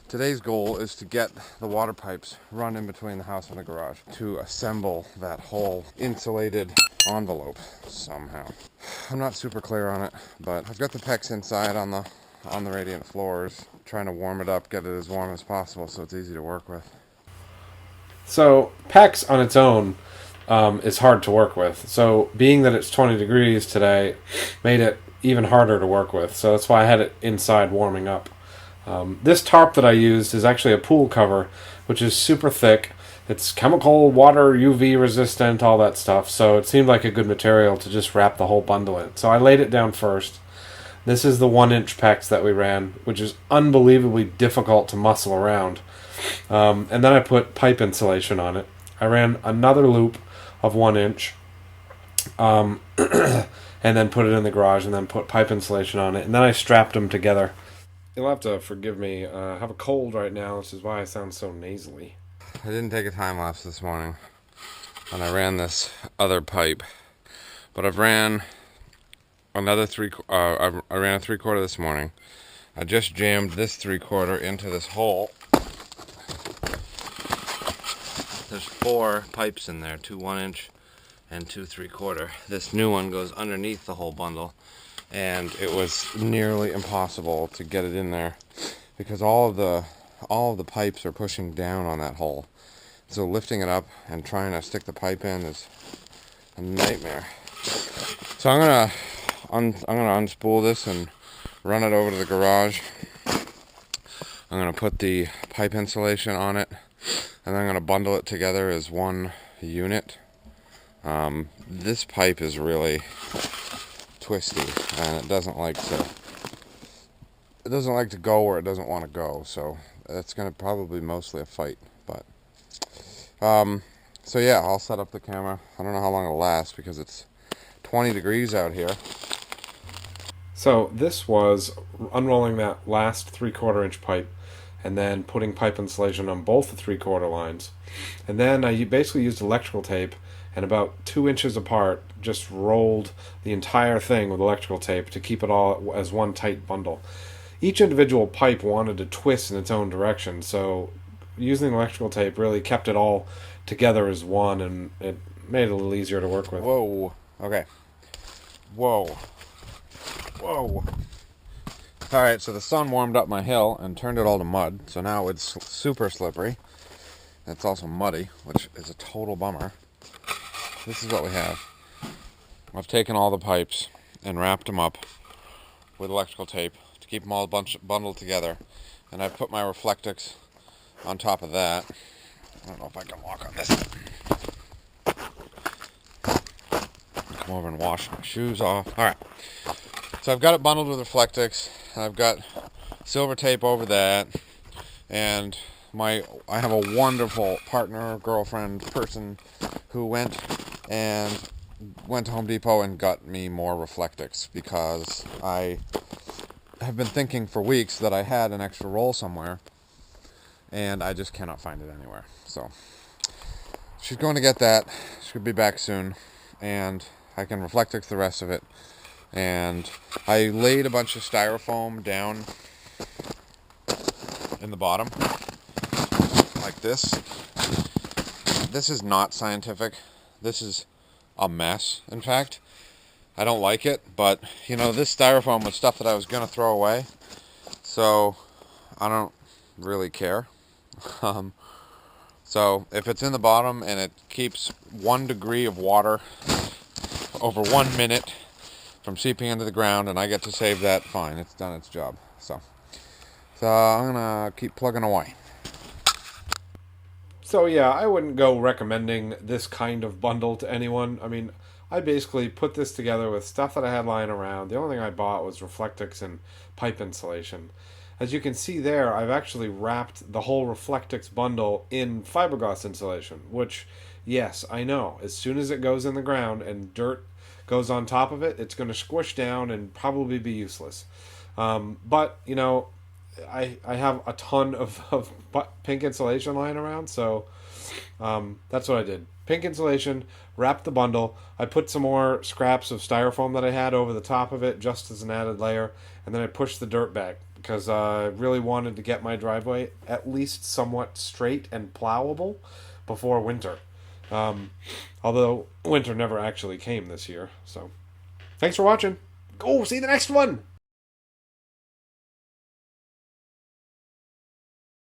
Today's goal is to get the water pipes run in between the house and the garage to assemble that whole insulated envelope somehow. I'm not super clear on it, but I've got the PEX inside on the radiant floors, trying to warm it up, get it as warm as possible so it's easy to work with. So PEX on its own is hard to work with. So being that it's 20 degrees today made it even harder to work with. So that's why I had it inside warming up. This tarp that I used is actually a pool cover, which is super thick. It's chemical, water, UV resistant, all that stuff. So it seemed like a good material to just wrap the whole bundle in. So I laid it down first. This is the 1 inch PEX that we ran, which is unbelievably difficult to muscle around. And then I put pipe insulation on it. I ran another loop of 1 inch, and then put it in the garage, and then put pipe insulation on it, and then I strapped them together. You'll have to forgive me. I have a cold right now, which is why I sound so nasally. I didn't take a time lapse this morning, and I ran this other pipe, but I've ran another I ran a 3/4 this morning. I just jammed this 3/4 into this hole. There's 4 pipes in there, 2 1-inch and 2 3/4. This new one goes underneath the whole bundle, and it was nearly impossible to get it in there because all of the pipes are pushing down on that hole. So lifting it up and trying to stick the pipe in is a nightmare. So I'm gonna unspool this and run it over to the garage. I'm gonna put the pipe insulation on it, and then I'm gonna bundle it together as one unit. This pipe is really twisty, and it doesn't like to go where it doesn't want to go. So it's gonna probably mostly a fight, but so yeah, I'll set up the camera. I don't know how long it'll last because it's 20 degrees out here. So this was unrolling that last 3/4 inch pipe, and then putting pipe insulation on both the 3/4 lines. And then I basically used electrical tape, and about 2 inches apart, just rolled the entire thing with electrical tape to keep it all as one tight bundle. Each individual pipe wanted to twist in its own direction, so using electrical tape really kept it all together as one, and it made it a little easier to work with. Whoa. Okay. Whoa. Whoa. Alright, so the sun warmed up my hill and turned it all to mud, so now it's super slippery. It's also muddy, which is a total bummer. This is what we have. I've taken all the pipes and wrapped them up with electrical tape to keep them all bundled together. And I've put my Reflectix on top of that. I don't know if I can walk on this. Come over and wash my shoes off. Alright. So I've got it bundled with Reflectix. I've got silver tape over that. And I have a wonderful partner, girlfriend, person who went to Home Depot and got me more Reflectix because I have been thinking for weeks that I had an extra roll somewhere, and I just cannot find it anywhere. So she's going to get that. She'll be back soon, and I can Reflectix the rest of it. And I laid a bunch of styrofoam down in the bottom like this. This is not scientific. This is a mess, in fact. I don't like it, but this styrofoam was stuff that I was going to throw away, so I don't really care. So if it's in the bottom and it keeps 1 degree of water over 1 minute from seeping into the ground and I get to save that, fine, it's done its job. So I'm gonna keep plugging away. So yeah, I wouldn't go recommending this kind of bundle to anyone. I mean, I basically put this together with stuff that I had lying around. The only thing I bought was Reflectix and pipe insulation. As you can see there, I've actually wrapped the whole Reflectix bundle in fiberglass insulation, which, yes, I know, as soon as it goes in the ground and dirt goes on top of it, it's going to squish down and probably be useless. But, I have a ton of pink insulation lying around, so that's what I did. Pink insulation, wrapped the bundle. I put some more scraps of styrofoam that I had over the top of it just as an added layer, and then I pushed the dirt back. because I really wanted to get my driveway at least somewhat straight and plowable before winter. Although winter never actually came this year. So, thanks for watching. Go see the next one.